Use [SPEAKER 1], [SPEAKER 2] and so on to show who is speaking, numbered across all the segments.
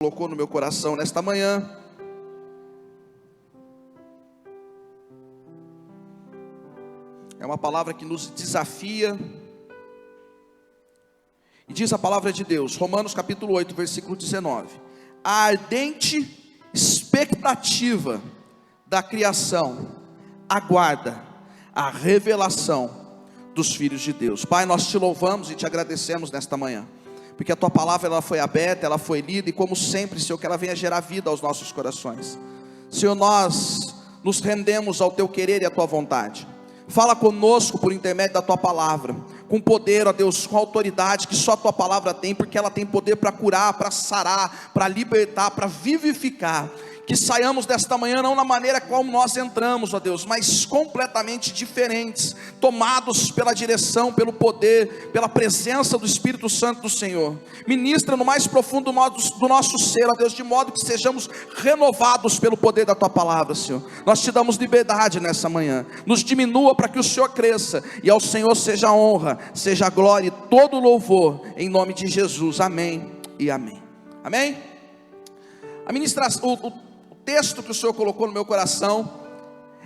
[SPEAKER 1] Colocou no meu coração nesta manhã. É uma palavra que nos desafia. E diz a palavra de Deus, Romanos capítulo 8, versículo 19. A ardente expectativa da criação aguarda a revelação dos filhos de Deus. Pai, nós te louvamos e te agradecemos nesta manhã, porque a tua palavra ela foi aberta, ela foi lida, e como sempre, Senhor, que ela venha gerar vida aos nossos corações. Senhor, nós nos rendemos ao teu querer e à tua vontade. Fala conosco por intermédio da tua palavra, com poder, ó Deus, com autoridade que só a tua palavra tem, porque ela tem poder para curar, para sarar, para libertar, para vivificar. Que saiamos desta manhã não na maneira como nós entramos, ó Deus, mas completamente diferentes, tomados pela direção, pelo poder, pela presença do Espírito Santo do Senhor. Ministra no mais profundo do nosso ser, ó Deus, de modo que sejamos renovados pelo poder da tua palavra, Senhor. Nós te damos liberdade nessa manhã. Nos diminua para que o Senhor cresça, e ao Senhor seja a honra, seja a glória e todo o louvor, em nome de Jesus. Amém e amém. Amém? A ministração, o texto que o Senhor colocou no meu coração,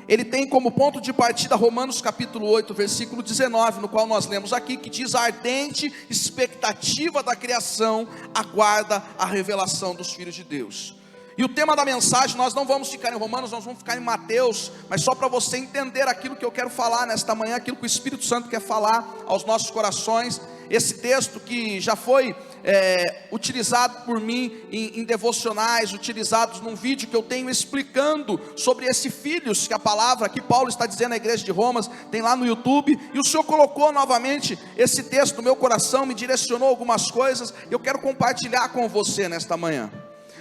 [SPEAKER 1] ele tem como ponto de partida Romanos capítulo 8, versículo 19, no qual nós lemos aqui, que diz: a ardente expectativa da criação aguarda a revelação dos filhos de Deus. E o tema da mensagem, nós não vamos ficar em Romanos, nós vamos ficar em Mateus, mas só para você entender aquilo que eu quero falar nesta manhã, aquilo que o Espírito Santo quer falar aos nossos corações. Esse texto que já foi utilizado por mim em devocionais, utilizados num vídeo que eu tenho explicando sobre esse filhos, que a palavra que Paulo está dizendo à igreja de Roma, tem lá no YouTube, e o Senhor colocou novamente esse texto no meu coração, me direcionou algumas coisas, e eu quero compartilhar com você nesta manhã.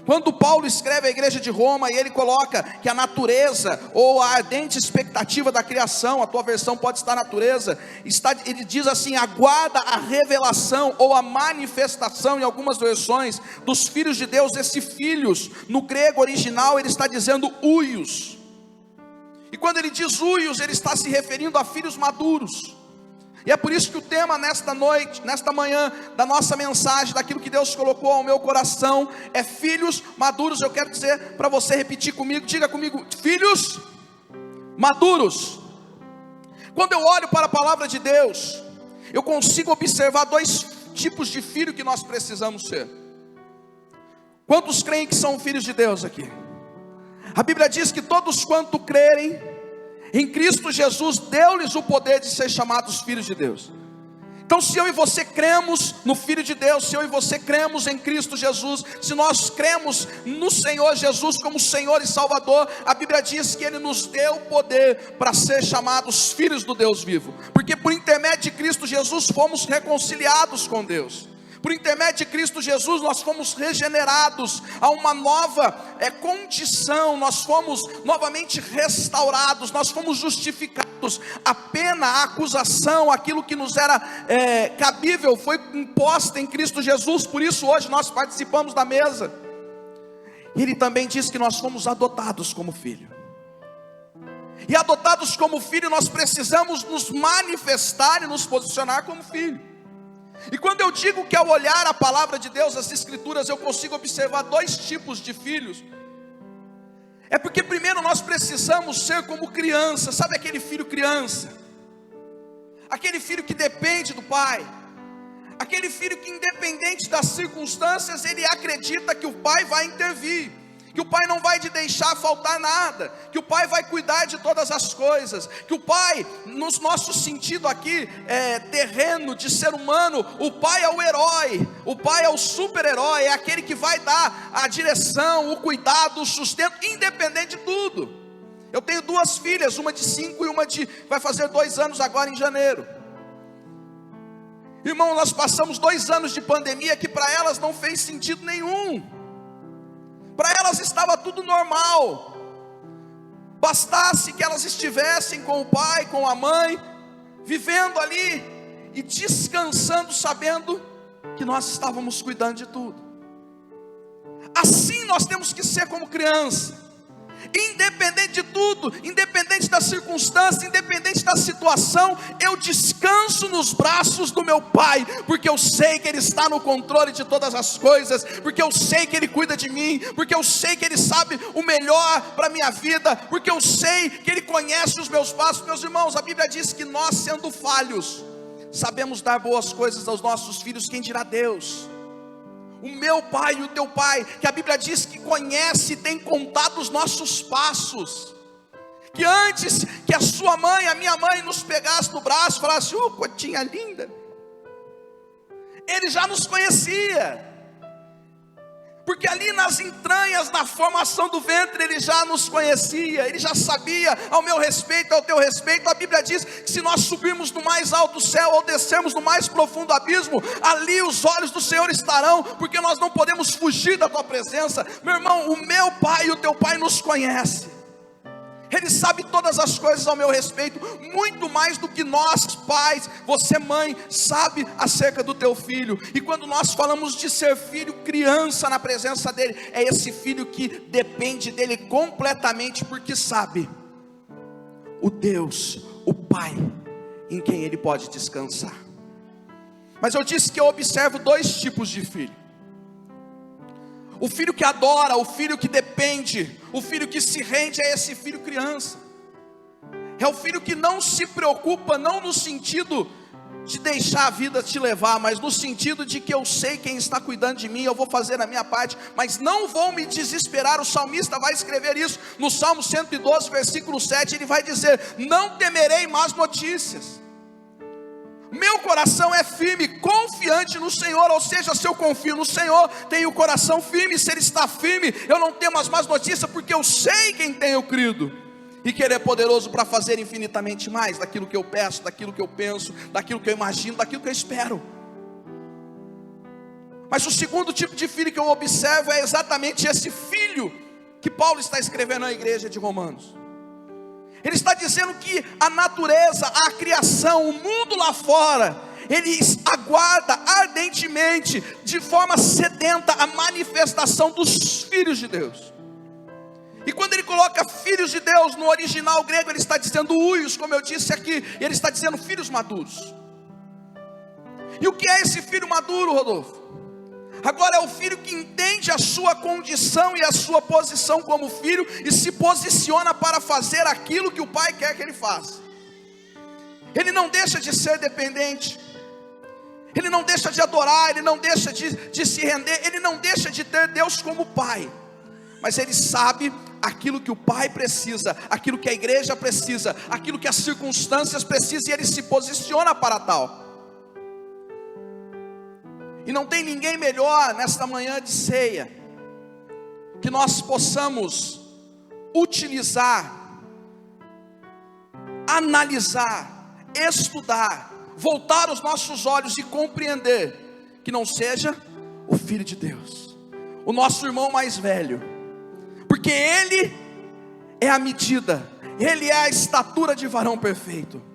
[SPEAKER 1] Quando Paulo escreve à igreja de Roma, e ele coloca que a natureza, ou a ardente expectativa da criação, a tua versão pode estar natureza, ele diz assim: aguarda a revelação, ou a manifestação, em algumas versões, dos filhos de Deus. Esse filhos, no grego original, ele está dizendo huios, e quando ele diz huios, ele está se referindo a filhos maduros. E é por isso que o tema nesta noite, nesta manhã, da nossa mensagem, daquilo que Deus colocou ao meu coração, é filhos maduros. Eu quero dizer para você repetir comigo, diga comigo: filhos maduros. Quando eu olho para a palavra de Deus, eu consigo observar dois tipos de filho que nós precisamos ser. Quantos creem que são filhos de Deus aqui? A Bíblia diz que todos quanto crerem em Cristo Jesus, deu-lhes o poder de ser chamados filhos de Deus. Então, se eu e você cremos no Filho de Deus, se eu e você cremos em Cristo Jesus, se nós cremos no Senhor Jesus como Senhor e Salvador, a Bíblia diz que Ele nos deu poder para ser chamados filhos do Deus vivo, porque por intermédio de Cristo Jesus fomos reconciliados com Deus. Por intermédio de Cristo Jesus nós fomos regenerados a uma nova condição, nós fomos novamente restaurados, nós fomos justificados. A pena, a acusação, aquilo que nos era cabível foi imposta em Cristo Jesus. Por isso hoje nós participamos da mesa. Ele também diz que nós fomos adotados como filho. E adotados como filho, nós precisamos nos manifestar e nos posicionar como filho. E quando eu digo que ao olhar a palavra de Deus, as escrituras, eu consigo observar dois tipos de filhos, é porque primeiro nós precisamos ser como criança. Sabe aquele filho criança? Aquele filho que depende do pai, aquele filho que independente das circunstâncias, ele acredita que o pai vai intervir, que o pai não vai te deixar faltar nada, que o pai vai cuidar de todas as coisas, que o pai, no nosso sentido aqui terreno de ser humano, o pai é o herói, o pai é o super-herói, é aquele que vai dar a direção, o cuidado, o sustento, independente de tudo. Eu tenho duas filhas, uma de 5 e uma vai fazer 2 anos agora em janeiro. Irmão, nós passamos 2 anos de pandemia que para elas não fez sentido nenhum. Para elas estava tudo normal, bastasse que elas estivessem com o pai, com a mãe, vivendo ali e descansando, sabendo que nós estávamos cuidando de tudo. Assim nós temos que ser como criança. Independente de tudo, independente da circunstância, independente da situação, eu descanso nos braços do meu Pai, porque eu sei que Ele está no controle de todas as coisas, porque eu sei que Ele cuida de mim, porque eu sei que Ele sabe o melhor para a minha vida, porque eu sei que Ele conhece os meus passos. Meus irmãos, a Bíblia diz que nós, sendo falhos, sabemos dar boas coisas aos nossos filhos, quem dirá Deus? O meu pai e o teu pai, que a Bíblia diz que conhece e tem contado os nossos passos, que antes que a sua mãe, a minha mãe nos pegasse no braço e falasse, coitinha linda, Ele já nos conhecia, porque ali nas entranhas, na formação do ventre, Ele já nos conhecia, Ele já sabia ao meu respeito, ao teu respeito. A Bíblia diz que se nós subirmos no mais alto céu, ou descermos no mais profundo abismo, ali os olhos do Senhor estarão, porque nós não podemos fugir da tua presença. Meu irmão, o meu pai e o teu pai nos conhece, Ele sabe todas as coisas ao meu respeito, muito mais do que nós pais, você mãe, sabe acerca do teu filho. E quando nós falamos de ser filho, criança na presença dEle, é esse filho que depende dEle completamente, porque sabe o Deus, o Pai, em quem Ele pode descansar. Mas eu disse que eu observo dois tipos de filho: o filho que adora, o filho que depende, o filho que se rende, é esse filho criança. É o filho que não se preocupa, não no sentido de deixar a vida te levar, mas no sentido de que eu sei quem está cuidando de mim, eu vou fazer a minha parte, mas não vou me desesperar. O salmista vai escrever isso no Salmo 112, versículo 7, ele vai dizer, não temerei más notícias. Meu coração é firme, confiante no Senhor. Ou seja, se eu confio no Senhor, tenho o coração firme. Se Ele está firme, eu não temo as más notícias, porque eu sei quem tenho crido, e que Ele é poderoso para fazer infinitamente mais daquilo que eu peço, daquilo que eu penso, daquilo que eu imagino, daquilo que eu espero. Mas o segundo tipo de filho que eu observo é exatamente esse filho que Paulo está escrevendo à igreja de Romanos. Ele está dizendo que a natureza, a criação, o mundo lá fora, ele aguarda ardentemente, de forma sedenta, a manifestação dos filhos de Deus. E quando ele coloca filhos de Deus, no original grego ele está dizendo huios, como eu disse aqui, ele está dizendo filhos maduros. E o que é esse filho maduro, Rodolfo? Agora é o filho que entende a sua condição e a sua posição como filho, e se posiciona para fazer aquilo que o pai quer que ele faça. Ele não deixa de ser dependente, ele não deixa de adorar, ele não deixa de se render, ele não deixa de ter Deus como pai, mas ele sabe aquilo que o pai precisa, aquilo que a igreja precisa, aquilo que as circunstâncias precisam, e ele se posiciona para tal. E não tem ninguém melhor nesta manhã de ceia, que nós possamos utilizar, analisar, estudar, voltar os nossos olhos e compreender, que não seja o Filho de Deus, o nosso irmão mais velho, porque ele é a medida, ele é a estatura de varão perfeito.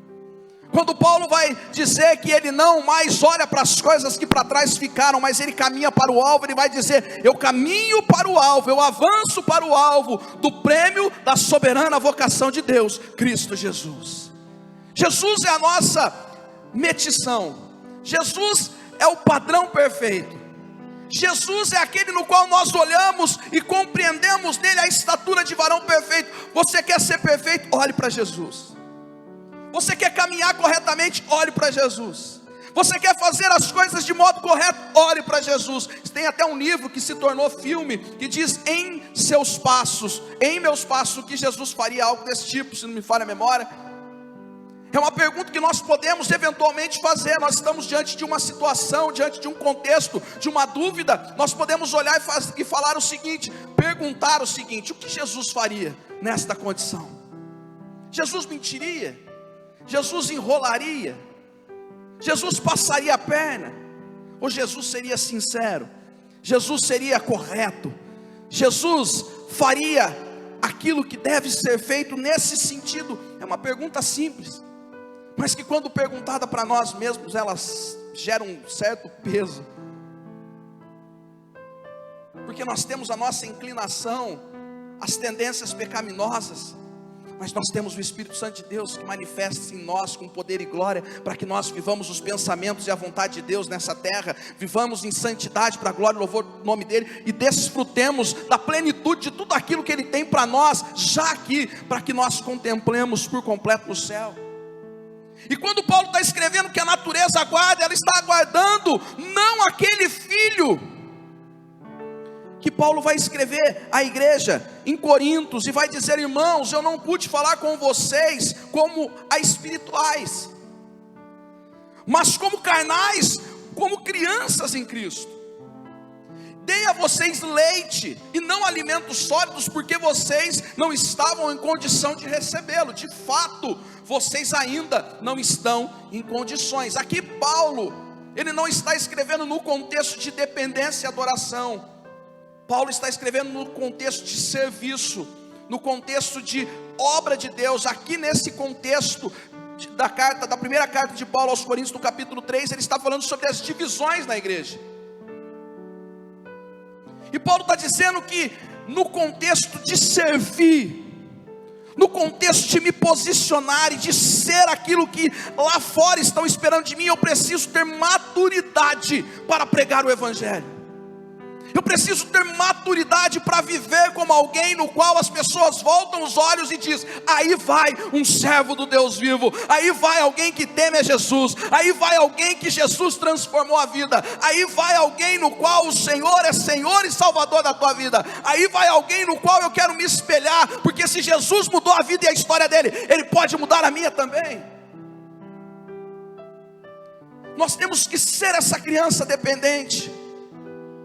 [SPEAKER 1] Quando Paulo vai dizer que ele não mais olha para as coisas que para trás ficaram, mas ele caminha para o alvo, ele vai dizer, eu caminho para o alvo, eu avanço para o alvo do prêmio da soberana vocação de Deus, Cristo Jesus. Jesus é a nossa medição, Jesus é o padrão perfeito, Jesus é aquele no qual nós olhamos e compreendemos nele a estatura de varão perfeito. Você quer ser perfeito? Olhe para Jesus. Você quer caminhar corretamente? Olhe para Jesus. Você quer fazer as coisas de modo correto? Olhe para Jesus. Tem até um livro que se tornou filme, que diz, em seus passos, em meus passos, o que Jesus faria, algo desse tipo, se não me falha a memória. É uma pergunta que nós podemos eventualmente fazer. Nós estamos diante de uma situação, diante de um contexto, de uma dúvida. Nós podemos olhar e falar o seguinte, perguntar o seguinte, o que Jesus faria nesta condição? Jesus mentiria? Jesus enrolaria? Jesus passaria a perna? Ou Jesus seria sincero? Jesus seria correto? Jesus faria aquilo que deve ser feito nesse sentido? É uma pergunta simples, mas que quando perguntada para nós mesmos, elas geram um certo peso, porque nós temos a nossa inclinação as tendências pecaminosas, mas nós temos o Espírito Santo de Deus que manifesta em nós com poder e glória, para que nós vivamos os pensamentos e a vontade de Deus nessa terra, vivamos em santidade para a glória e louvor do nome dEle, e desfrutemos da plenitude de tudo aquilo que Ele tem para nós, já aqui, para que nós contemplemos por completo no céu. E quando Paulo está escrevendo que a natureza aguarda, ela está aguardando não aquele filho que Paulo vai escrever à igreja em Corintos, e vai dizer: irmãos, eu não pude falar com vocês como a espirituais, mas como carnais, como crianças em Cristo. Dei a vocês leite e não alimentos sólidos, porque vocês não estavam em condição de recebê-lo. De fato, vocês ainda não estão em condições. Aqui Paulo, ele não está escrevendo no contexto de dependência e adoração. Paulo está escrevendo no contexto de serviço, no contexto de obra de Deus. Aqui nesse contexto da primeira carta de Paulo aos Coríntios, no capítulo 3, ele está falando sobre as divisões na igreja. E Paulo está dizendo que no contexto de servir, no contexto de me posicionar e de ser aquilo que lá fora estão esperando de mim, eu preciso ter maturidade para pregar o evangelho. Eu preciso ter maturidade para viver como alguém no qual as pessoas voltam os olhos e dizem: aí vai um servo do Deus vivo, aí vai alguém que teme a Jesus, aí vai alguém que Jesus transformou a vida, aí vai alguém no qual o Senhor é Senhor e Salvador da tua vida, aí vai alguém no qual eu quero me espelhar, porque se Jesus mudou a vida e a história dele, Ele pode mudar a minha também. Nós temos que ser essa criança dependente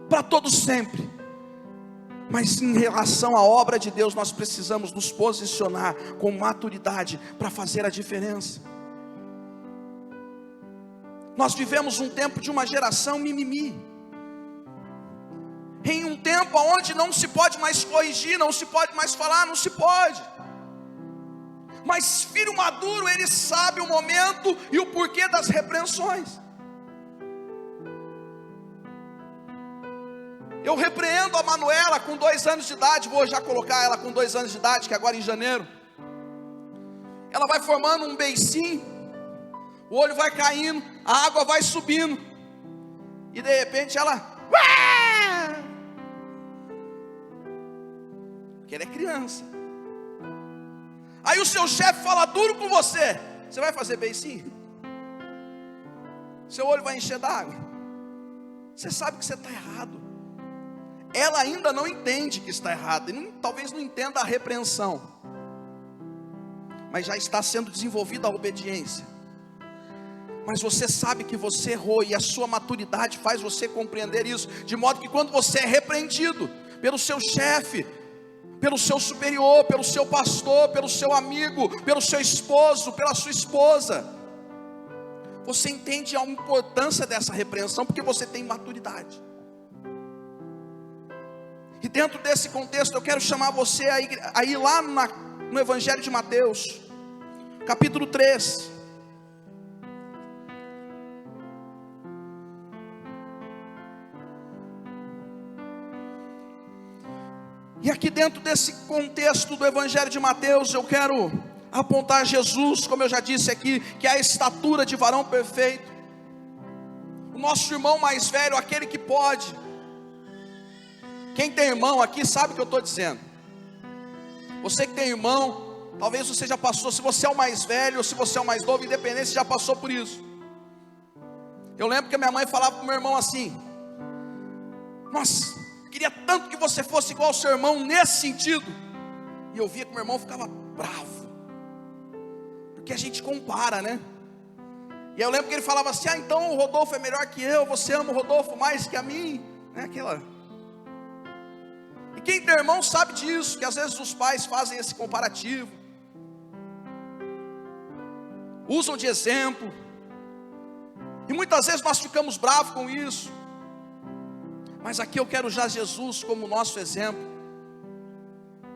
[SPEAKER 1] para todos sempre, mas em relação à obra de Deus, nós precisamos nos posicionar com maturidade para fazer a diferença. Nós vivemos um tempo de uma geração mimimi, em um tempo onde não se pode mais corrigir, não se pode mais falar, não se pode. Mas filho maduro, ele sabe o momento e o porquê das repreensões. Eu repreendo a Manuela com 2 anos de idade, vou já colocar ela com 2 anos de idade, que agora em janeiro, ela vai formando um beicinho, o olho vai caindo, a água vai subindo, e de repente ela, porque ela é criança. Aí o seu chefe fala duro com você, você vai fazer beicinho? Seu olho vai encher d'água, você sabe que você está errado. Ela ainda não entende que está errado, e talvez não entenda a repreensão, mas já está sendo desenvolvida a obediência. Mas você sabe que você errou, e a sua maturidade faz você compreender isso, de modo que quando você é repreendido pelo seu chefe, pelo seu superior, pelo seu pastor, pelo seu amigo, pelo seu esposo, pela sua esposa, você entende a importância dessa repreensão, porque você tem maturidade. E dentro desse contexto eu quero chamar você a ir lá no Evangelho de Mateus, capítulo 3. E aqui dentro desse contexto do Evangelho de Mateus, eu quero apontar Jesus, como eu já disse aqui, que é a estatura de varão perfeito. O nosso irmão mais velho, aquele que pode. Quem tem irmão aqui sabe o que eu estou dizendo. Você que tem irmão, talvez você já passou, se você é o mais velho ou se você é o mais novo, independente, você já passou por isso. Eu lembro que a minha mãe falava para o meu irmão assim: nossa, queria tanto que você fosse igual ao seu irmão nesse sentido. E eu via que meu irmão ficava bravo, porque a gente compara, né? E eu lembro que ele falava assim: ah, então o Rodolfo é melhor que eu, você ama o Rodolfo mais que a mim, né? E quem tem irmão sabe disso, que às vezes os pais fazem esse comparativo, usam de exemplo, e muitas vezes nós ficamos bravos com isso. Mas aqui eu quero usar Jesus como nosso exemplo,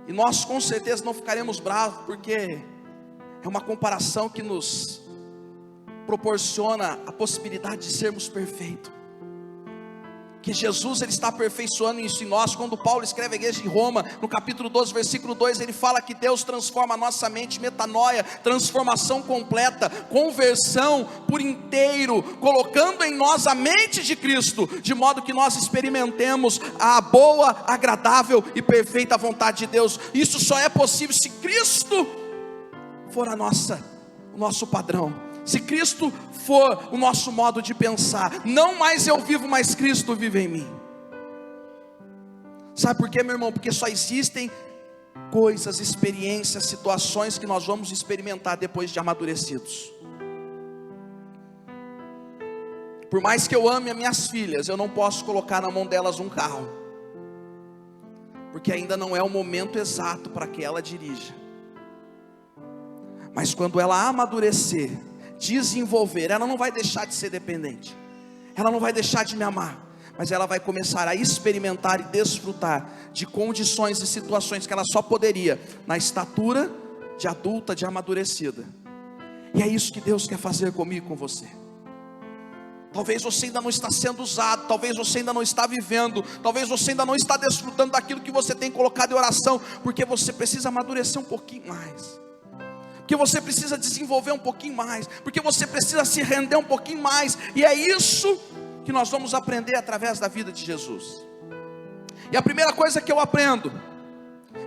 [SPEAKER 1] e nós com certeza não ficaremos bravos, porque é uma comparação que nos proporciona a possibilidade de sermos perfeitos. que Jesus ele está aperfeiçoando isso em nós. Quando Paulo escreve à igreja de Roma, no capítulo 12, versículo 2, ele fala que Deus transforma a nossa mente, metanoia, transformação completa, conversão por inteiro, colocando em nós a mente de Cristo, de modo que nós experimentemos a boa, agradável e perfeita vontade de Deus. Isso só é possível se Cristo for o nosso padrão, se Cristo for o nosso modo de pensar. Não mais eu vivo, mas Cristo vive em mim. Sabe por quê, meu irmão? Porque só existem coisas, experiências, situações que nós vamos experimentar depois de amadurecidos. Por mais que eu ame as minhas filhas, eu não posso colocar na mão delas um carro, porque ainda não é o momento exato para que ela dirija. Mas quando ela amadurecer, desenvolver, ela não vai deixar de ser dependente, ela não vai deixar de me amar, mas ela vai começar a experimentar e desfrutar de condições e situações que ela só poderia na estatura de adulta, de amadurecida. E é isso que Deus quer fazer comigo e com você. Talvez você ainda não está sendo usado, talvez você ainda não está vivendo, talvez você ainda não está desfrutando daquilo que você tem colocado em oração, porque você precisa amadurecer um pouquinho mais, porque você precisa desenvolver um pouquinho mais, porque você precisa se render um pouquinho mais. E é isso que nós vamos aprender através da vida de Jesus. E a primeira coisa que eu aprendo,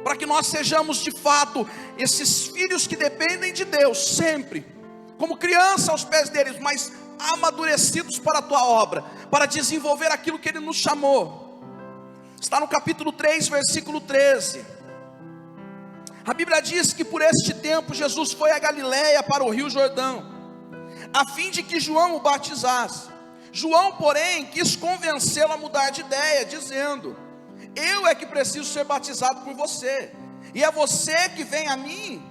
[SPEAKER 1] para que nós sejamos de fato esses filhos que dependem de Deus sempre, como criança aos pés deles, mas amadurecidos para a tua obra, para desenvolver aquilo que Ele nos chamou, está no capítulo 3, versículo 13. A Bíblia diz que por este tempo Jesus foi a Galileia, para o rio Jordão, a fim de que João o batizasse. João, porém, quis convencê-lo a mudar de ideia, dizendo: eu é que preciso ser batizado por você, e é você que vem a mim?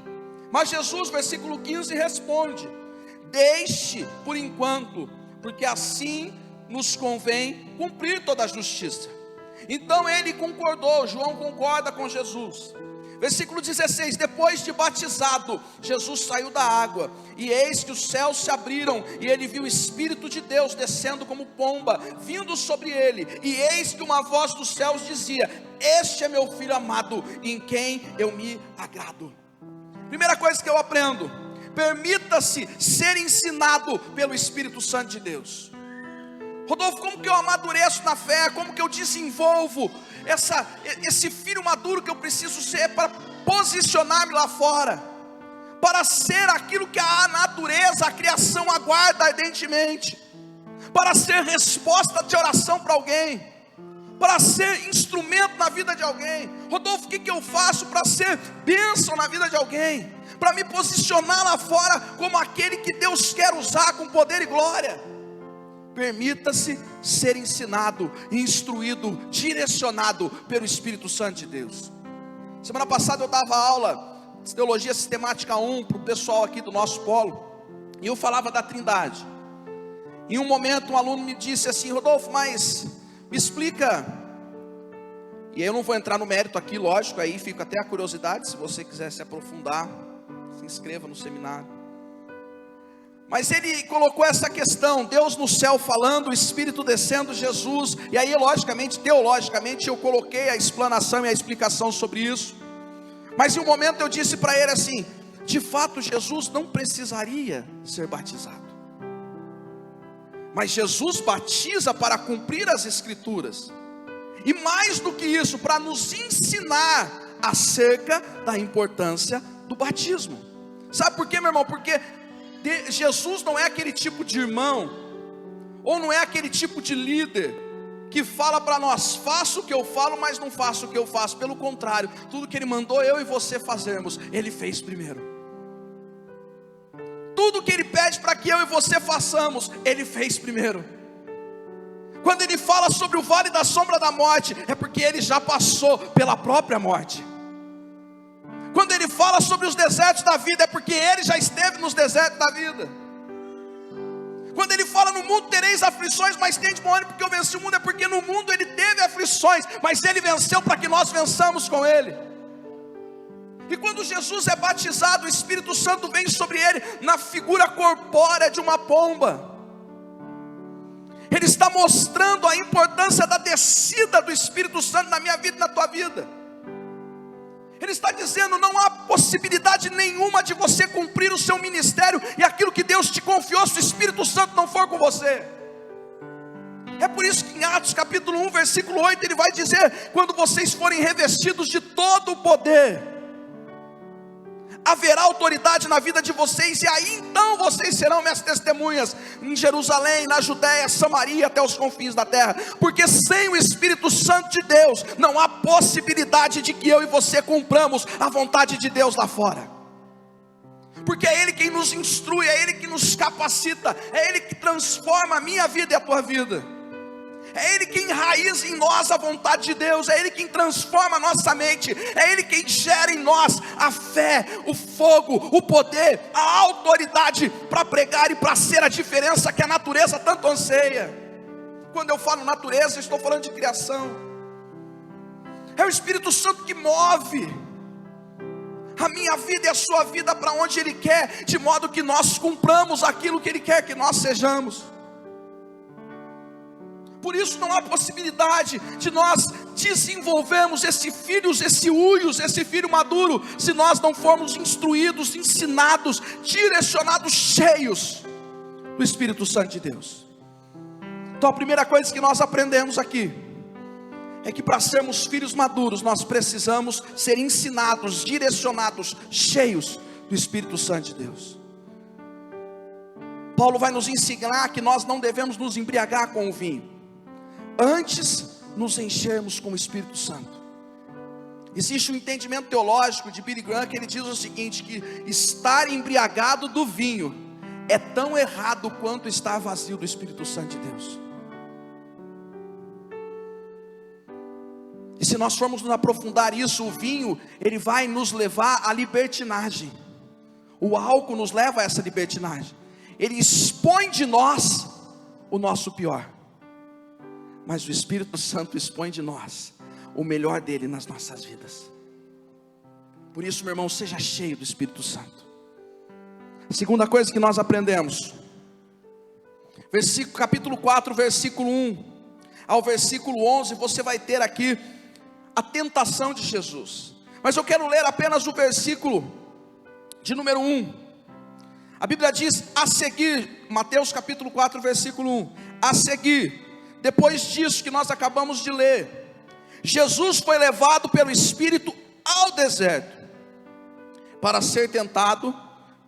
[SPEAKER 1] Mas Jesus, versículo 15, responde: deixe por enquanto, porque assim nos convém cumprir toda a justiça. Então ele concordou, João concorda com Jesus. Versículo 16, depois de batizado, Jesus saiu da água, e eis que os céus se abriram, e ele viu o Espírito de Deus descendo como pomba, vindo sobre ele, e eis que uma voz dos céus dizia: este é meu Filho amado, em quem eu me agrado. Primeira coisa que eu aprendo: permita-se ser ensinado pelo Espírito Santo de Deus. Rodolfo, como que eu amadureço na fé? Como que eu desenvolvo esse filho maduro que eu preciso ser para posicionar-me lá fora, para ser aquilo que a natureza, a criação aguarda ardentemente, para ser resposta de oração para alguém, para ser instrumento na vida de alguém? Rodolfo, o que eu faço para ser bênção na vida de alguém, para me posicionar lá fora como aquele que Deus quer usar com poder e glória? Permita-se ser ensinado, instruído, direcionado pelo Espírito Santo de Deus. Semana passada eu dava aula de Teologia Sistemática 1 para o pessoal aqui do nosso polo, e eu falava da Trindade. Em um momento um aluno me disse assim: Rodolfo, mas me explica, e eu não vou entrar no mérito aqui, lógico, aí fica até a curiosidade, se você quiser se aprofundar, se inscreva no seminário. Mas ele colocou essa questão: Deus no céu falando, o Espírito descendo, Jesus. E aí logicamente, teologicamente, eu coloquei a explanação e a explicação sobre isso. Mas em um momento eu disse para ele assim: de fato Jesus não precisaria ser batizado, mas Jesus batiza para cumprir as Escrituras, e mais do que isso, para nos ensinar acerca da importância do batismo. Sabe por quê, meu irmão? Porque Jesus não é aquele tipo de irmão, ou não é aquele tipo de líder que fala para nós: faça o que eu falo, mas não faça o que eu faço. Pelo contrário, tudo que Ele mandou eu e você fazermos, Ele fez primeiro. Tudo que Ele pede para que eu e você façamos, Ele fez primeiro. Quando Ele fala sobre o vale da sombra da morte, é porque Ele já passou pela própria morte. Quando Ele fala sobre os desertos da vida, é porque Ele já esteve nos desertos da vida. Quando Ele fala: no mundo tereis aflições, mas tende bom ânimo, porque eu venci o mundo, é porque no mundo Ele teve aflições, mas Ele venceu para que nós vençamos com Ele. E quando Jesus é batizado, o Espírito Santo vem sobre Ele na figura corpórea de uma pomba. Ele está mostrando a importância da descida do Espírito Santo na minha vida e na tua vida. Ele está dizendo: não há possibilidade nenhuma de você cumprir o seu ministério e aquilo que Deus te confiou, se o Espírito Santo não for com você. É por isso que em Atos capítulo 1, versículo 8, ele vai dizer: quando vocês forem revestidos de todo o poder, haverá autoridade na vida de vocês, e aí então vocês serão minhas testemunhas em Jerusalém, na Judéia, Samaria, até os confins da terra. Porque sem o Espírito Santo de Deus, não há possibilidade de que eu e você cumpramos a vontade de Deus lá fora. Porque é Ele quem nos instrui, é Ele que nos capacita, é Ele que transforma a minha vida e a tua vida. É Ele quem enraiza em nós a vontade de Deus, é Ele quem transforma a nossa mente, é Ele quem gera em nós a fé, o fogo, o poder, a autoridade para pregar e para ser a diferença que a natureza tanto anseia. Quando eu falo natureza, eu estou falando de criação. É o Espírito Santo que move a minha vida e a sua vida para onde Ele quer, de modo que nós cumpramos aquilo que Ele quer que nós sejamos. Por isso não há possibilidade de nós desenvolvermos esse filho maduro, se nós não formos instruídos, ensinados, direcionados, cheios do Espírito Santo de Deus. Então a primeira coisa que nós aprendemos aqui é que para sermos filhos maduros, nós precisamos ser ensinados, direcionados, cheios do Espírito Santo de Deus. Paulo vai nos ensinar que nós não devemos nos embriagar com o vinho, antes nos enchermos com o Espírito Santo. Existe um entendimento teológico de Billy Graham que ele diz o seguinte: que estar embriagado do vinho é tão errado quanto estar vazio do Espírito Santo de Deus. E se nós formos nos aprofundar isso, o vinho, ele vai nos levar à libertinagem. O álcool nos leva a essa libertinagem. Ele expõe de nós o nosso pior. Mas o Espírito Santo expõe de nós o melhor dele nas nossas vidas. Por isso, meu irmão, seja cheio do Espírito Santo. A segunda coisa que nós aprendemos, capítulo 4, versículo 1 ao versículo 11, você vai ter aqui a tentação de Jesus. Mas eu quero ler apenas o versículo de número 1. A Bíblia diz: a seguir, Mateus capítulo 4, versículo 1, a seguir, depois disso que nós acabamos de ler, Jesus foi levado pelo Espírito ao deserto, para ser tentado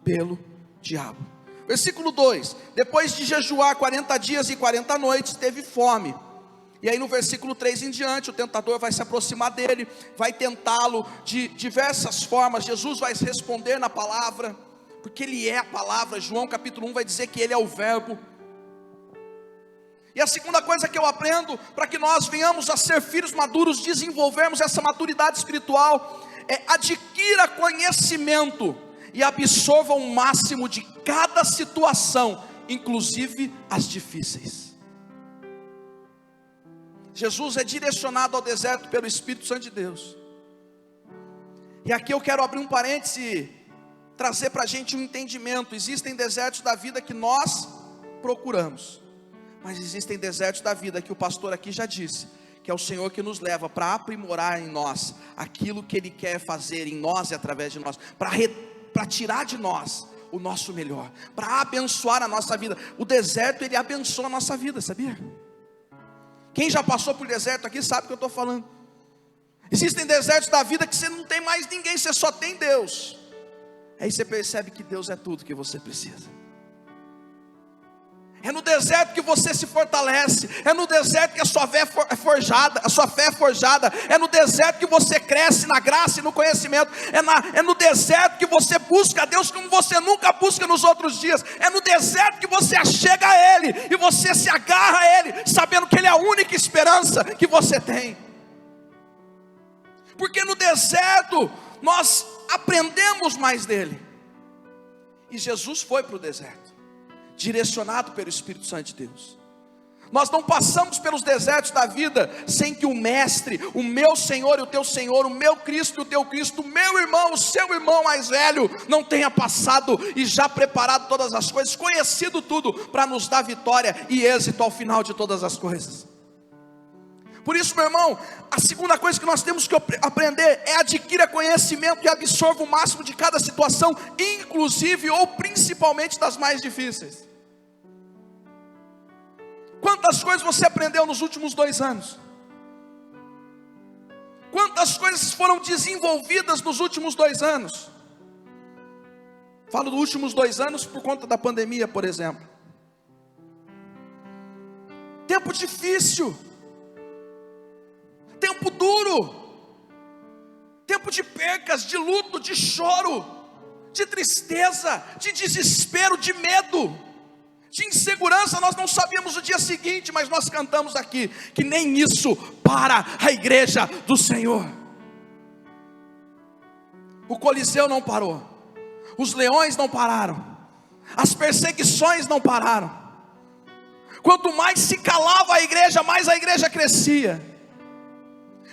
[SPEAKER 1] pelo diabo. Versículo 2, depois de jejuar 40 dias e 40 noites, teve fome. E aí no versículo 3 em diante, o tentador vai se aproximar dele, vai tentá-lo de diversas formas. Jesus vai responder na palavra, porque Ele é a palavra. João capítulo 1 vai dizer que Ele é o verbo. E a segunda coisa que eu aprendo, para que nós venhamos a ser filhos maduros, desenvolvermos essa maturidade espiritual, é: adquira conhecimento e absorva o máximo de cada situação, inclusive as difíceis. Jesus é direcionado ao deserto pelo Espírito Santo de Deus. E aqui eu quero abrir um parêntese, trazer para a gente um entendimento. Existem desertos da vida que nós procuramos, mas existem desertos da vida que o pastor aqui já disse, que é o Senhor que nos leva para aprimorar em nós aquilo que Ele quer fazer em nós e através de nós, para tirar de nós o nosso melhor, para abençoar a nossa vida. O deserto, ele abençoa a nossa vida, sabia? Quem já passou por deserto aqui sabe o que eu estou falando. Existem desertos da vida que você não tem mais ninguém, você só tem Deus. Aí você percebe que Deus é tudo que você precisa. É no deserto que você se fortalece. É no deserto que a sua fé é forjada. É no deserto que você cresce na graça e no conhecimento. É no deserto que você busca a Deus como você nunca busca nos outros dias. É no deserto que você achega a Ele e você se agarra a Ele, sabendo que Ele é a única esperança que você tem. Porque no deserto nós aprendemos mais dEle. E Jesus foi para o deserto, direcionado pelo Espírito Santo de Deus. Nós não passamos pelos desertos da vida sem que o Mestre, o meu Senhor e o teu Senhor, o meu Cristo e o teu Cristo, o meu irmão, o seu irmão mais velho, não tenha passado e já preparado todas as coisas, conhecido tudo, para nos dar vitória e êxito ao final de todas as coisas. Por isso, meu irmão, a segunda coisa que nós temos que aprender é adquirir conhecimento e absorva o máximo de cada situação, inclusive ou principalmente das mais difíceis. Quantas coisas você aprendeu nos últimos 2 anos? Quantas coisas foram desenvolvidas nos últimos 2 anos? Falo dos últimos 2 anos por conta da pandemia, por exemplo. Tempo difícil, tempo duro, tempo de percas, de luto, de choro, de tristeza, de desespero, de medo, de insegurança. Nós não sabíamos o dia seguinte, mas nós cantamos aqui que nem isso para a igreja do Senhor. O Coliseu não parou, os leões não pararam, as perseguições não pararam. Quanto mais se calava a igreja, mais a igreja crescia.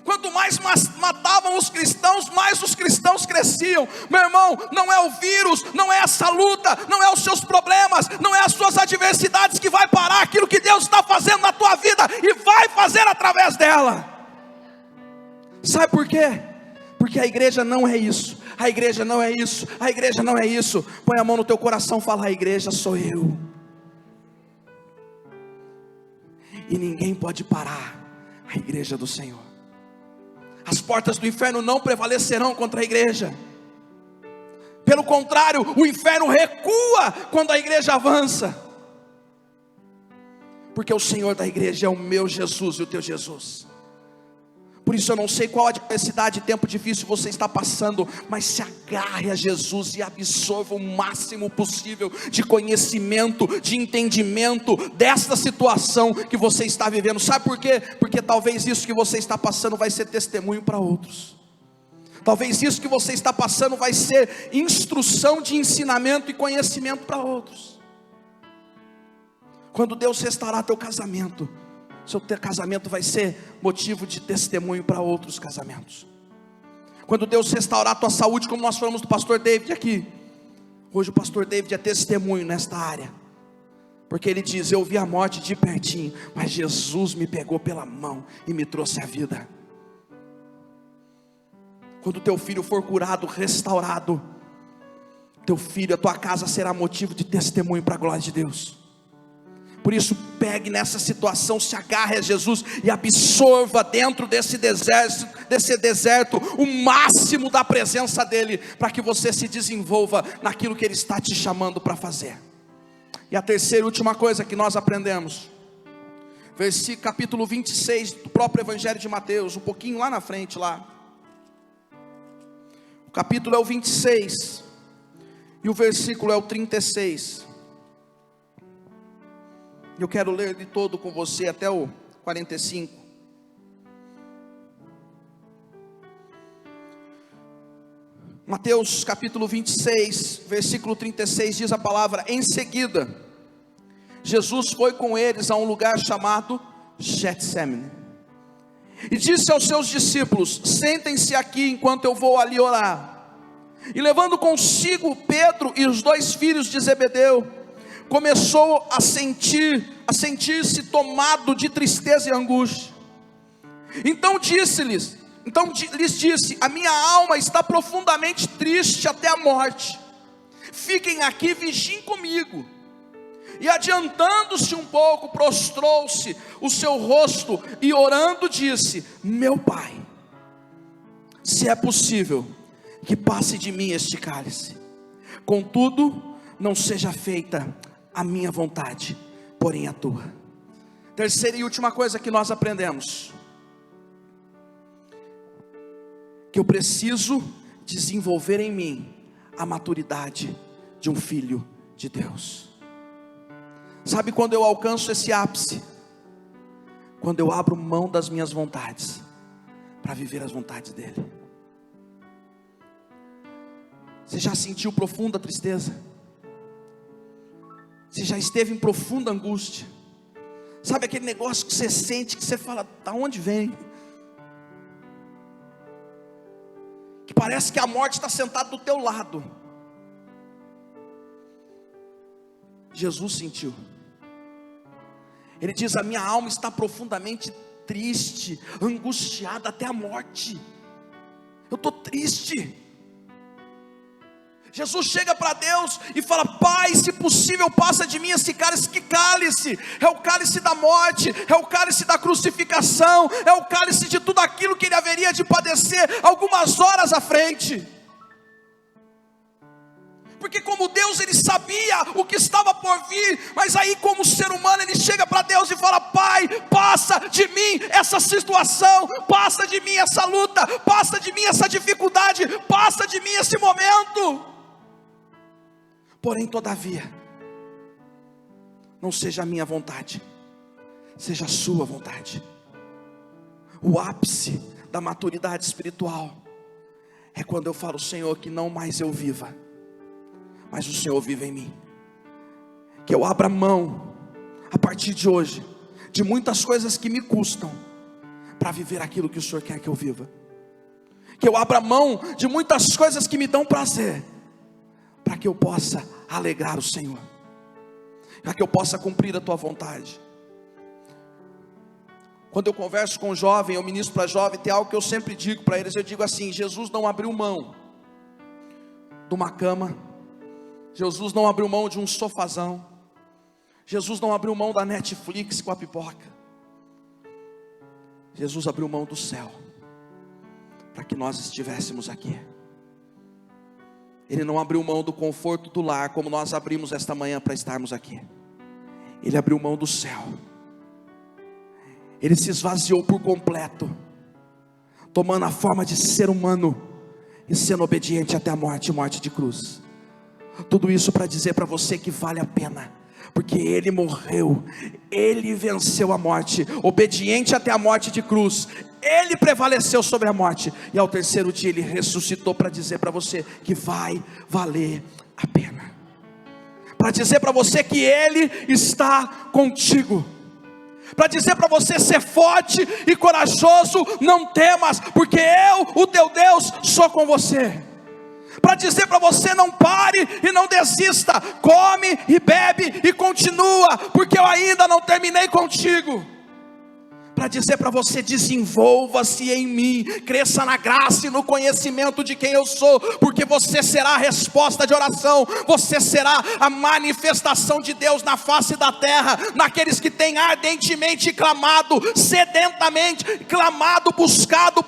[SPEAKER 1] Quanto mais matavam os cristãos, mais os cristãos cresciam. Meu irmão, não é o vírus, não é essa luta, não é os seus problemas, não é as suas adversidades que vai parar aquilo que Deus está fazendo na tua vida e vai fazer através dela. Sabe por quê? Porque a igreja não é isso, a igreja não é isso, a igreja não é isso. Põe a mão no teu coração e fala: a igreja sou eu. E ninguém pode parar a igreja do Senhor. As portas do inferno não prevalecerão contra a igreja. Pelo contrário, o inferno recua quando a igreja avança. Porque o Senhor da igreja é o meu Jesus e o teu Jesus. Por isso eu não sei qual adversidade e tempo difícil você está passando, mas se agarre a Jesus e absorva o máximo possível de conhecimento, de entendimento desta situação que você está vivendo. Sabe por quê? Porque talvez isso que você está passando vai ser testemunho para outros. Talvez isso que você está passando vai ser instrução de ensinamento e conhecimento para outros. Quando Deus restaurar teu casamento, seu casamento vai ser motivo de testemunho para outros casamentos. Quando Deus restaurar a tua saúde, como nós falamos do pastor David aqui, hoje o pastor David é testemunho nesta área, porque ele diz: eu vi a morte de pertinho, mas Jesus me pegou pela mão e me trouxe a vida. Quando teu filho for curado, restaurado, teu filho, a tua casa será motivo de testemunho para a glória de Deus. Por isso, pegue nessa situação, se agarre a Jesus e absorva dentro desse deserto o máximo da presença dEle, para que você se desenvolva naquilo que Ele está te chamando para fazer. E a terceira e última coisa que nós aprendemos, capítulo 26 do próprio Evangelho de Mateus, um pouquinho lá na frente lá. O capítulo é o 26 e o versículo é o 36. Eu quero ler de todo com você até o 45. Mateus capítulo 26, versículo 36, diz a palavra: em seguida, Jesus foi com eles a um lugar chamado Getsêmani, e disse aos seus discípulos: sentem-se aqui enquanto eu vou ali orar. E levando consigo Pedro e os 2 filhos de Zebedeu, começou a sentir-se tomado de tristeza e angústia. Então lhes disse: a minha alma está profundamente triste até a morte. Fiquem aqui e vigiem comigo. E adiantando-se um pouco, prostrou-se o seu rosto e orando disse: meu Pai, se é possível, que passe de mim este cálice, contudo não seja feita a minha vontade, porém a tua. Terceira e última coisa que nós aprendemos, que eu preciso desenvolver em mim a maturidade de um filho de Deus. Sabe quando eu alcanço esse ápice? Quando eu abro mão das minhas vontades para viver as vontades dele. Você já sentiu profunda tristeza? Você já esteve em profunda angústia? Sabe aquele negócio que você sente, que você fala, da onde vem? Que parece que a morte está sentada do teu lado. Jesus sentiu. Ele diz: a minha alma está profundamente triste, angustiada até a morte. Eu estou triste. Jesus chega para Deus e fala: Pai, se possível, passa de mim esse cálice. Que cálice? É o cálice da morte, é o cálice da crucificação, é o cálice de tudo aquilo que ele haveria de padecer algumas horas à frente. Porque como Deus, ele sabia o que estava por vir, mas aí como ser humano, ele chega para Deus e fala: Pai, passa de mim essa situação, passa de mim essa luta, passa de mim essa dificuldade, passa de mim esse momento. Porém, todavia, não seja a minha vontade, seja a sua vontade. O ápice da maturidade espiritual é quando eu falo: Senhor, que não mais eu viva, mas o Senhor vive em mim. Que eu abra mão, a partir de hoje, de muitas coisas que me custam, para viver aquilo que o Senhor quer que eu viva. Que eu abra mão de muitas coisas que me dão prazer, para que eu possa alegrar o Senhor, para que eu possa cumprir a tua vontade. Quando eu converso com jovem, eu ministro para jovem, tem algo que eu sempre digo para eles. Eu digo assim: Jesus não abriu mão de uma cama, Jesus não abriu mão de um sofazão, Jesus não abriu mão da Netflix com a pipoca. Jesus abriu mão do céu, para que nós estivéssemos aqui. Ele não abriu mão do conforto do lar, como nós abrimos esta manhã para estarmos aqui. Ele abriu mão do céu. Ele se esvaziou por completo, tomando a forma de ser humano, e sendo obediente até a morte, morte de cruz. Tudo isso para dizer para você que vale a pena, porque Ele morreu, Ele venceu a morte, obediente até a morte de cruz. Ele prevaleceu sobre a morte, e ao terceiro dia Ele ressuscitou, para dizer para você que vai valer a pena, para dizer para você que Ele está contigo, para dizer para você ser forte e corajoso, não temas, porque eu, o teu Deus, sou com você. Para dizer para você: não pare e não desista, come e bebe e continua, porque eu ainda não terminei contigo. Para dizer para você: desenvolva-se em mim, cresça na graça e no conhecimento de quem eu sou, porque você será a resposta de oração, você será a manifestação de Deus na face da terra, naqueles que têm ardentemente clamado, sedentamente clamado, buscado,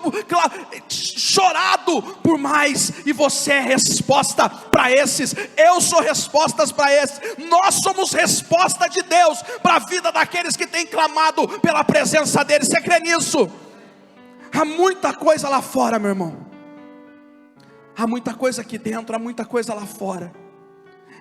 [SPEAKER 1] chorado por mais, e você é resposta para esses. Eu sou respostas para esses. Nós somos resposta de Deus para a vida daqueles que têm clamado pela presença dele. Você crê nisso? Há muita coisa lá fora, meu irmão. Há muita coisa aqui dentro, há muita coisa lá fora.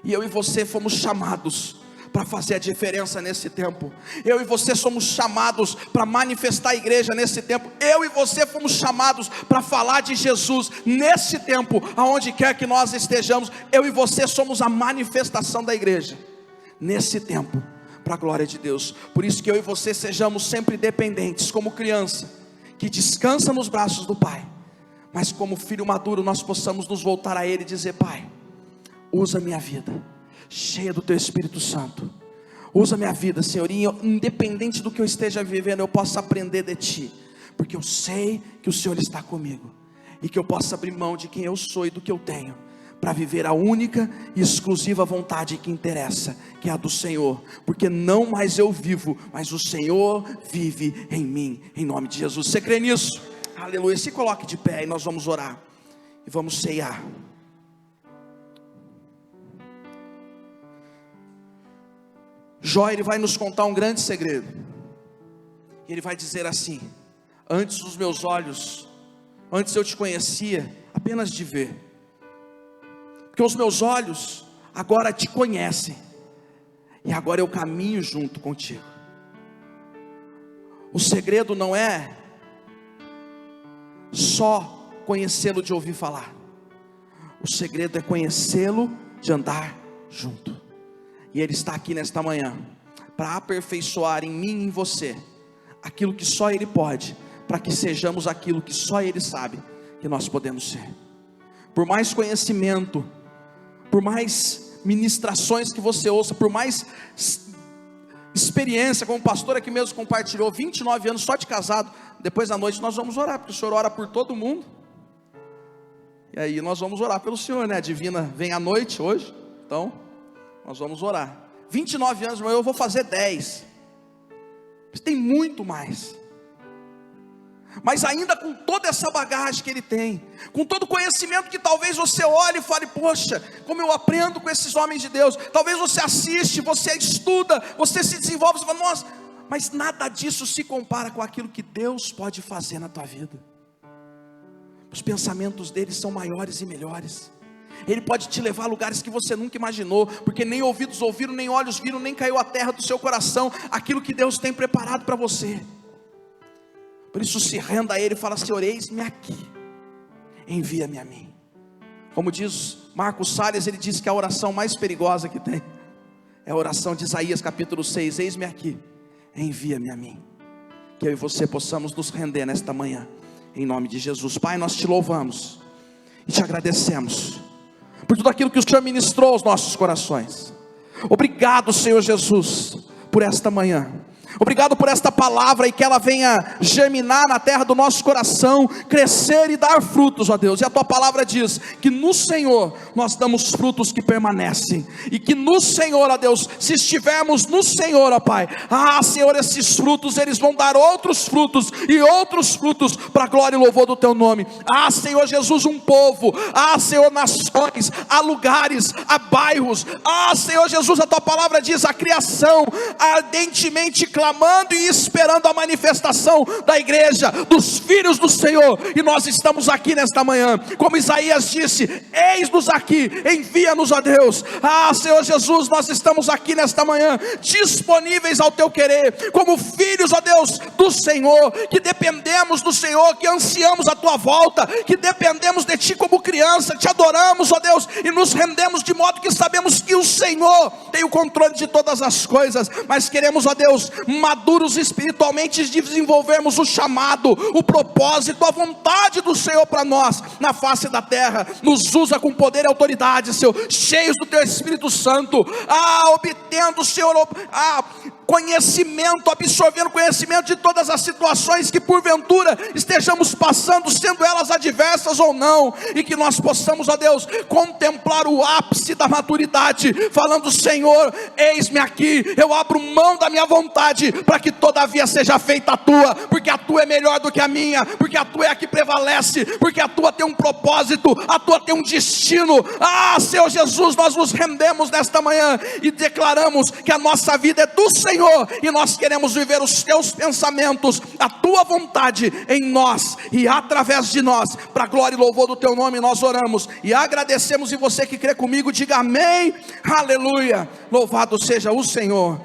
[SPEAKER 1] E eu e você fomos chamados para fazer a diferença nesse tempo. Eu e você somos chamados para manifestar a igreja nesse tempo. Eu e você fomos chamados para falar de Jesus nesse tempo, aonde quer que nós estejamos. Eu e você somos a manifestação da igreja nesse tempo, para a glória de Deus. Por isso que eu e você sejamos sempre dependentes, como criança que descansa nos braços do Pai, mas como filho maduro nós possamos nos voltar a Ele e dizer: Pai, usa minha vida, cheia do Teu Espírito Santo. Usa minha vida, Senhor, e independente do que eu esteja vivendo, eu possa aprender de Ti, porque eu sei que o Senhor está comigo, e que eu possa abrir mão de quem eu sou e do que eu tenho, para viver a única e exclusiva vontade que interessa, que é a do Senhor, porque não mais eu vivo, mas o Senhor vive em mim, em nome de Jesus. Você crê nisso? Aleluia. Se coloque de pé e nós vamos orar, e vamos ceiar. Jó, ele vai nos contar um grande segredo, e ele vai dizer assim: antes os meus olhos, antes eu te conhecia apenas de ver, porque os meus olhos agora te conhecem, e agora eu caminho junto contigo. O segredo não é só conhecê-lo de ouvir falar, o segredo é conhecê-lo de andar junto. E Ele está aqui nesta manhã para aperfeiçoar em mim e em você aquilo que só Ele pode, para que sejamos aquilo que só Ele sabe que nós podemos ser. Por mais conhecimento, por mais ministrações que você ouça, por mais experiência, como o pastor aqui mesmo compartilhou, 29 anos só de casado, depois da noite nós vamos orar, porque o Senhor ora por todo mundo, e aí nós vamos orar pelo Senhor, né? A divina vem à noite hoje, então nós vamos orar. 29 anos, mas eu vou fazer 10, mas tem muito mais. Mas ainda com toda essa bagagem que ele tem, com todo o conhecimento que talvez você olhe e fale, poxa, como eu aprendo com esses homens de Deus. Talvez você assiste, você estuda, você se desenvolve, você fala, nossa, mas nada disso se compara com aquilo que Deus pode fazer na tua vida. Os pensamentos dele são maiores e melhores. Ele pode te levar a lugares que você nunca imaginou, porque nem ouvidos ouviram, nem olhos viram, nem caiu a terra do seu coração aquilo que Deus tem preparado para você. Por isso se renda a Ele e fala, Senhor, eis-me aqui, envia-me a mim. Como diz Marcos Salles, ele diz que a oração mais perigosa que tem é a oração de Isaías capítulo 6, eis-me aqui, envia-me a mim. Que eu e você possamos nos render nesta manhã, em nome de Jesus. Pai, nós te louvamos e te agradecemos por tudo aquilo que o Senhor ministrou aos nossos corações. Obrigado, Senhor Jesus, por esta manhã. Obrigado por esta palavra, e que ela venha germinar na terra do nosso coração, crescer e dar frutos, ó Deus. E a tua palavra diz que no Senhor nós damos frutos que permanecem, e que no Senhor, ó Deus, se estivermos no Senhor, ó Pai, Senhor, esses frutos, eles vão dar outros frutos, e outros frutos, para a glória e louvor do teu nome. Senhor Jesus, um povo, Senhor, nações, há lugares, há bairros, Senhor Jesus, a tua palavra diz, a criação ardentemente clamando e esperando a manifestação da igreja, dos filhos do Senhor, e nós estamos aqui nesta manhã, como Isaías disse, eis-nos aqui, envia-nos a Deus. Senhor Jesus, nós estamos aqui nesta manhã, disponíveis ao teu querer, como filhos, ó Deus, do Senhor, que dependemos do Senhor, que ansiamos a tua volta, que dependemos de ti como criança, te adoramos, ó Deus, e nos rendemos de modo que sabemos que o Senhor tem o controle de todas as coisas, mas queremos, ó Deus, maduros espiritualmente, desenvolvermos o chamado, o propósito, a vontade do Senhor para nós, na face da terra. Nos usa com poder e autoridade, Senhor, cheios do teu Espírito Santo, obtendo, Senhor, conhecimento, absorvendo conhecimento de todas as situações que porventura estejamos passando, sendo elas adversas ou não, e que nós possamos, ó Deus, contemplar o ápice da maturidade, falando, Senhor, eis-me aqui, eu abro mão da minha vontade, para que todavia seja feita a tua, porque a tua é melhor do que a minha, porque a tua é a que prevalece, porque a tua tem um propósito, a tua tem um destino. Senhor Jesus, nós nos rendemos nesta manhã, e declaramos que a nossa vida é do Senhor, e nós queremos viver os teus pensamentos, a tua vontade em nós, e através de nós, para a glória e louvor do teu nome. Nós oramos e agradecemos, e você que crê comigo, diga amém, aleluia, louvado seja o Senhor.